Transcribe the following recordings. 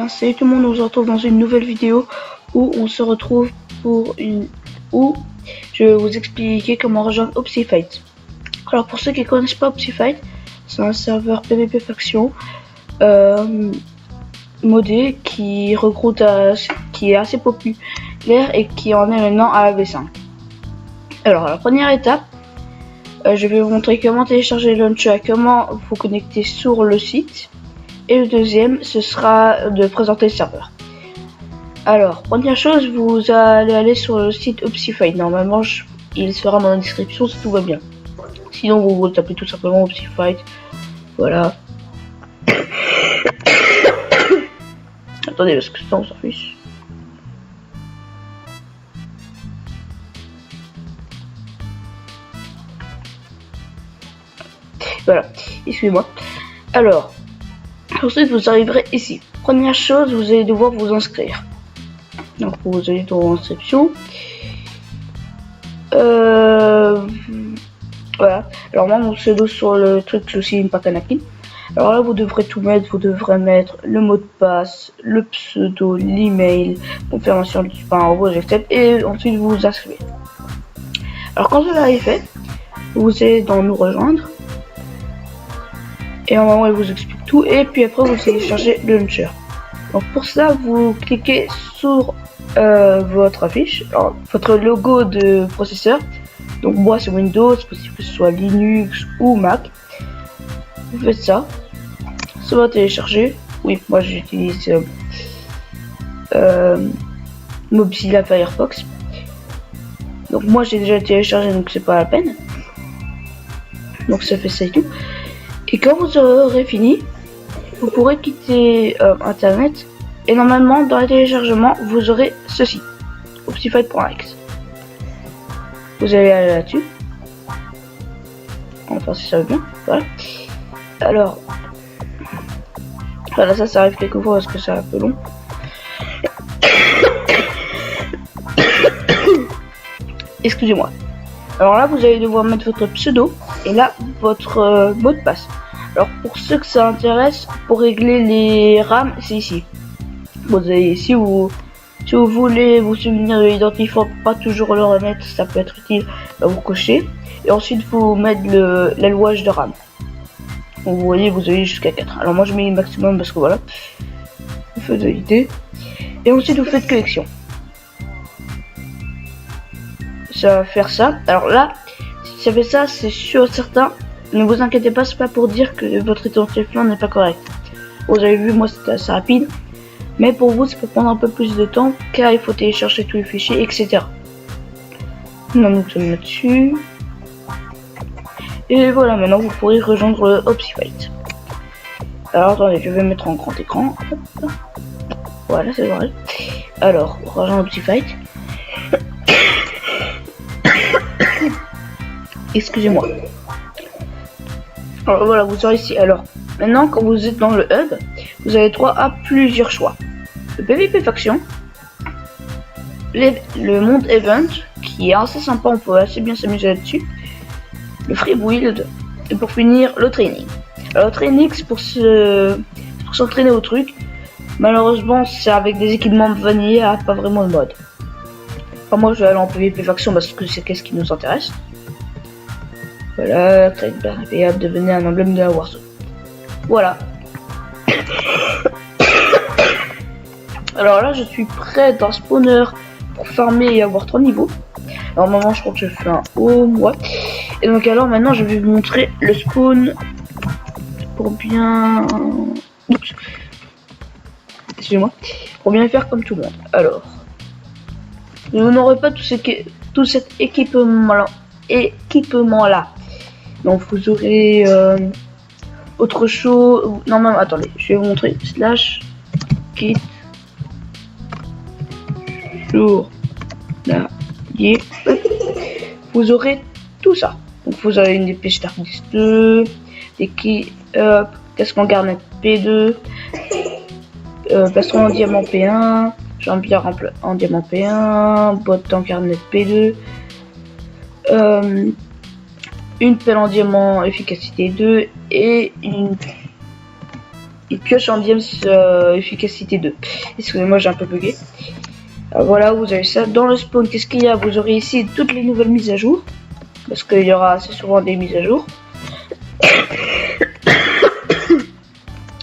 bien, salut tout le monde, on se retrouve dans une nouvelle vidéo où on se retrouve pour où je vais vous expliquer comment rejoindre Opsifight. Alors pour ceux qui connaissent pas Opsifight, c'est un serveur PvP faction modé qui recrute qui est assez populaire et qui en est maintenant à la V5. Alors la première étape, je vais vous montrer comment télécharger le launcher, comment vous connecter sur le site. Et le deuxième, ce sera de présenter le serveur. Alors, première chose, vous allez aller sur le site Opsifight. Normalement, il sera dans la description si tout va bien. Sinon, vous tapez tout simplement Opsifight. Voilà. Attendez, parce que ça, on s'en fiche. Voilà, excusez-moi. Alors, ensuite vous arriverez ici. Première chose, vous allez devoir vous inscrire. Donc vous allez dans inscription. Voilà. Alors moi mon pseudo sur le truc c'est aussi Impakanakin. Alors là vous devrez tout mettre, vous devrez mettre le mot de passe, le pseudo, l'email, confirmation du j'accepte et ensuite vous vous inscrivez. Alors quand cela est fait, vous allez dans nous rejoindre. Et en moment il vous explique tout et puis après vous téléchargez le launcher. Donc pour ça vous cliquez sur votre affiche, alors, votre logo de processeur. Donc moi c'est Windows, c'est possible que ce soit Linux ou Mac. Vous faites ça, ça va télécharger. Oui, moi j'utilise Mozilla Firefox. Donc moi j'ai déjà téléchargé donc c'est pas la peine. Donc ça fait ça et tout. Et quand vous aurez fini, vous pourrez quitter internet et normalement dans le téléchargement vous aurez ceci, opsifight.x. Vous allez aller là-dessus. Enfin si ça va bien, voilà. Alors, voilà, ça arrive quelquefois parce que c'est un peu long. Excusez-moi. Alors là vous allez devoir mettre votre pseudo et là votre mot de passe. Alors pour ceux que ça intéresse, pour régler les RAM, c'est ici. Vous avez, si vous voulez vous souvenir de l'identifiant, pas toujours le remettre, ça peut être utile, vous cochez. Et ensuite vous mettez l'allouage de RAM. Donc vous voyez, vous avez jusqu'à 4. Alors moi je mets le maximum parce que voilà. Vous faites valider. Et ensuite vous faites collection. Ça va faire ça. Alors là, si ça fait ça, c'est sûr certain. Ne vous inquiétez pas, c'est pas pour dire que votre identifiant n'est pas correct. Vous avez vu, moi c'était assez rapide. Mais pour vous, ça peut prendre un peu plus de temps car il faut télécharger tous les fichiers, etc. Donc je mets dessus. Et voilà, maintenant vous pourrez rejoindre le Opsifight. Alors attendez, je vais mettre en grand écran. Voilà, c'est vrai. Alors, rejoindre Opsifight. Excusez-moi. Alors voilà, vous serez ici. Alors, maintenant quand vous êtes dans le hub, vous avez droit à plusieurs choix. Le PvP faction, le monde event, qui est assez sympa, on peut assez bien s'amuser là-dessus. Le free build, et pour finir, le training. Alors le training, c'est pour s'entraîner au truc. Malheureusement, c'est avec des équipements vanilla, pas vraiment de mode. Enfin, moi, je vais aller en PvP faction parce que c'est qu'est-ce qui nous intéresse. Voilà, créer une barre payable, devenir un emblème de la Warzone. Voilà. Alors là, je suis prêt d'un spawner pour farmer et avoir 3 niveaux. Alors maintenant, je crois que je fais un haut, moi. Et donc alors maintenant, je vais vous montrer le spawn pour bien... Oups. Excusez-moi. Pour bien faire comme tout le monde. Alors, vous n'aurez pas tout cet équipement là. Donc vous aurez autre chose. Non, même attendez, je vais vous montrer. Slash kit journalier. Vous aurez tout ça. Donc vous avez une épée Stark 2, des kits casque en garnet P2, plastron en diamant P1, jambière en diamant P1, botte en garnet P2, une pelle en diamant efficacité 2 et une et pioche en diams efficacité 2. Excusez-moi, j'ai un peu bugué. Alors voilà, vous avez ça. Dans le spawn, qu'est-ce qu'il y a? Vous aurez ici toutes les nouvelles mises à jour. Parce qu'il y aura assez souvent des mises à jour.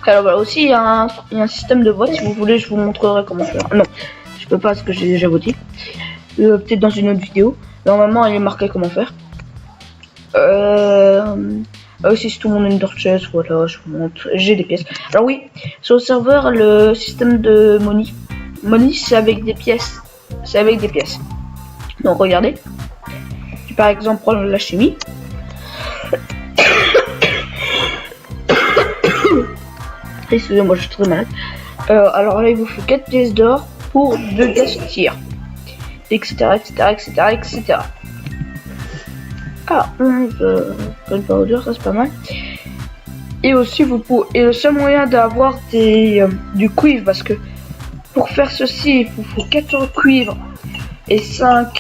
Alors voilà, aussi il y a un système de vote. Si vous voulez, je vous montrerai comment faire. Non, je peux pas parce que j'ai déjà voté. Peut-être dans une autre vidéo. Normalement, il est marqué comment faire. Aussi, si tout le monde Ender Chest, voilà, je vous montre. J'ai des pièces. Alors oui, sur le serveur, le système de money. Money, c'est avec des pièces. C'est avec des pièces. Donc regardez. Par exemple, prendre la chimie. Excusez-moi, je suis très malade. Alors là, il vous faut 4 pièces d'or pour 2 gaz tir, etc., etc., etc., etc. Ah, 11 gunpowder, ça c'est pas mal. Et aussi, et le seul moyen d'avoir du cuivre, parce que pour faire ceci, il vous faut 4 cuivres et 5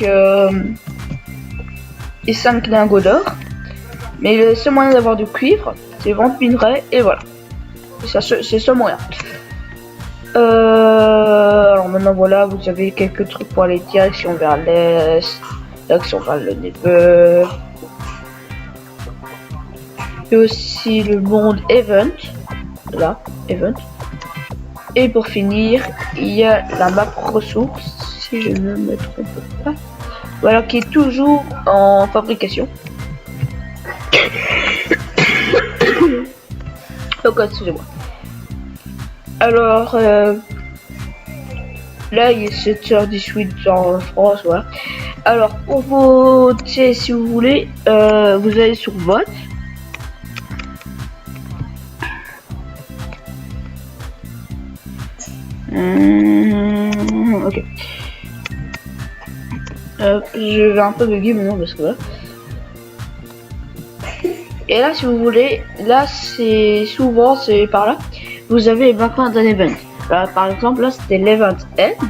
lingots d'or. Mais le seul moyen d'avoir du cuivre, c'est vendre minerai, et voilà. C'est le seul moyen. Alors maintenant voilà, vous avez quelques trucs pour aller direction vers l'est, direction vers le Nether. Et aussi le monde Event, là, Event. Et pour finir, il y a la map ressources, si je ne me trompe pas. Voilà, qui est toujours en fabrication. Donc, excusez-moi. Alors, là, il est 7h18 en France, voilà. Alors, pour voter, si vous voulez, vous allez sur vote. Ok. Je vais un peu bugger maintenant parce que là. Et là, si vous voulez, là, c'est souvent, c'est par là. Vous avez maintenant d'un event. Là, par exemple, là, c'était l'event end.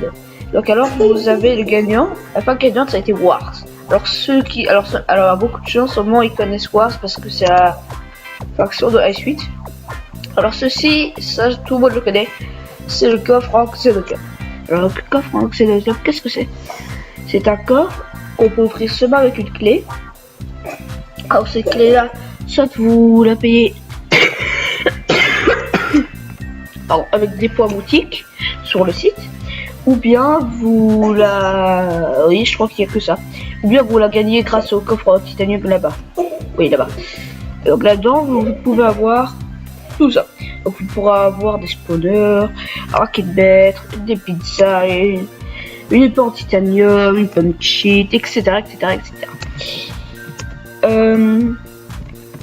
Donc, alors, vous avez le gagnant. La fin gagnante, ça a été Wars. Alors, ceux qui, alors, à beaucoup de gens, seulement, ils connaissent Wars parce que c'est la faction de Ice 8. Alors, ceci, ça, tout le monde le connaît. C'est le coffre en Xenocube. Alors, le coffre en Xenocube, qu'est-ce que c'est? C'est un coffre qu'on peut ouvrir seulement avec une clé. Alors, cette clé-là, soit vous la payez pardon, avec des points boutiques sur le site, ou bien vous la... Oui, je crois qu'il n'y a que ça. Ou bien vous la gagnez grâce au coffre en titanium là-bas. Oui, là-bas. Donc là-dedans, vous pouvez avoir tout ça. Donc vous pourrez avoir des spawners, un rocket des pizzas, une épée en titanium, une punch sheet, etc., etc., etc.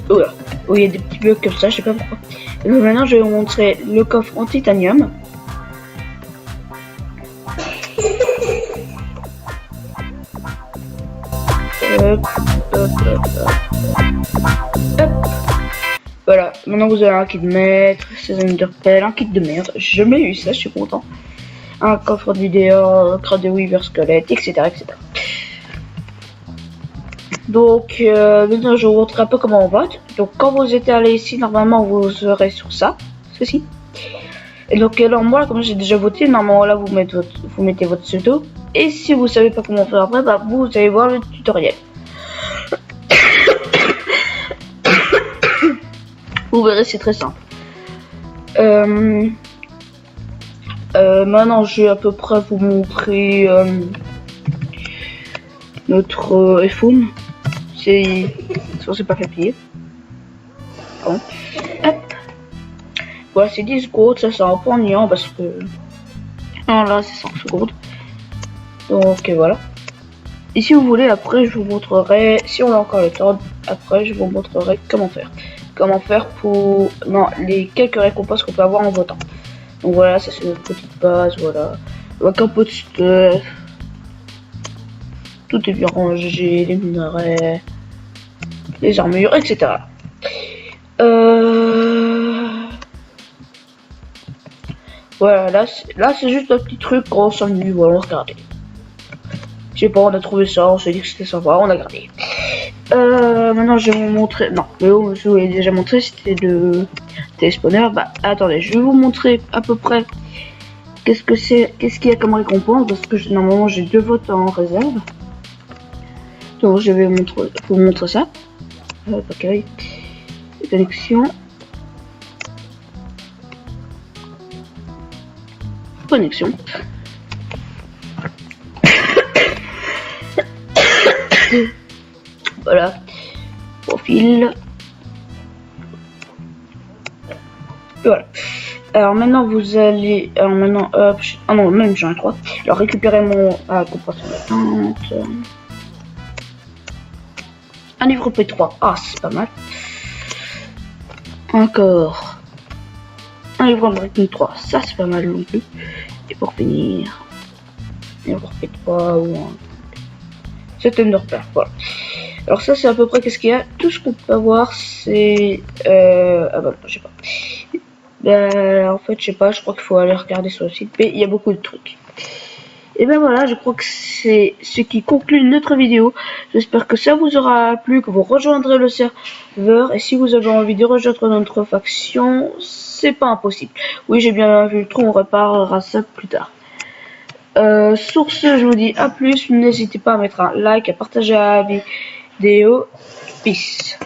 Voilà. Oui, il y a des petits bugs comme ça, je sais pas pourquoi. Donc maintenant, je vais vous montrer le coffre en titanium. Hop. Voilà, maintenant vous avez un kit de maître, 16 underpell, un kit de merde, j'ai jamais eu ça, je suis content. Un coffre d'idéal, crâne de Weaver squelette, etc., etc. Donc maintenant je vous montre un peu comment on vote. Donc quand vous êtes allé ici, normalement vous serez sur ça, ceci. Et donc alors moi, comme j'ai déjà voté, normalement là vous mettez votre pseudo. Et si vous savez pas comment faire après, bah vous allez voir le tutoriel. Vous verrez, c'est très simple. Maintenant je vais à peu près vous montrer notre iPhone. C'est pas fait plier. Bon. Hop. Voilà, c'est 10 secondes, ça c'est un peu ennuyant parce que... Non, là c'est 5 secondes. Donc voilà. Et si vous voulez, après je vous montrerai, si on a encore le temps, après je vous montrerai comment faire. Comment faire pour... Non, les quelques récompenses qu'on peut avoir en votant. Donc voilà, ça c'est notre petite base, voilà. Avec un peu de stuff. Tout est bien rangé, les minerais, les armures, etc. Voilà, là c'est juste un petit truc qu'on s'amuse, voilà, on a regardé. Je sais pas, on a trouvé ça, on s'est dit que c'était sympa, on a gardé. Maintenant je vais vous montrer. Non, je vous l'ai déjà montré, c'était le télespawner. Bah attendez, je vais vous montrer à peu près qu'est-ce qu'il y a comme récompense, parce que normalement j'ai 2 votes en réserve. Donc je vais vous montrer ça. Ok. Connexion. Connexion. Voilà. Profil. Voilà. Alors maintenant vous allez. Alors maintenant hop. Ah non, même j'en ai 3. Alors récupérez mon compression d'attente. Un livre P3. Ah c'est pas mal. Encore. Un livre Breaking 3. Ça c'est pas mal non plus. Et pour finir. Un livre P3 ou un. C'est Underpair. Voilà. Alors ça c'est à peu près qu'est-ce qu'il y a. Tout ce qu'on peut avoir c'est. Ah bah je sais pas. En fait, je sais pas, je crois qu'il faut aller regarder sur le site, mais il y a beaucoup de trucs. Et ben voilà, je crois que c'est ce qui conclut notre vidéo. J'espère que ça vous aura plu, que vous rejoindrez le serveur. Et si vous avez envie de rejoindre notre faction, c'est pas impossible. Oui, j'ai bien vu le trou, on reparlera ça plus tard. Sur ce, je vous dis à plus. N'hésitez pas à mettre un like, à partager la vidéo. Peace.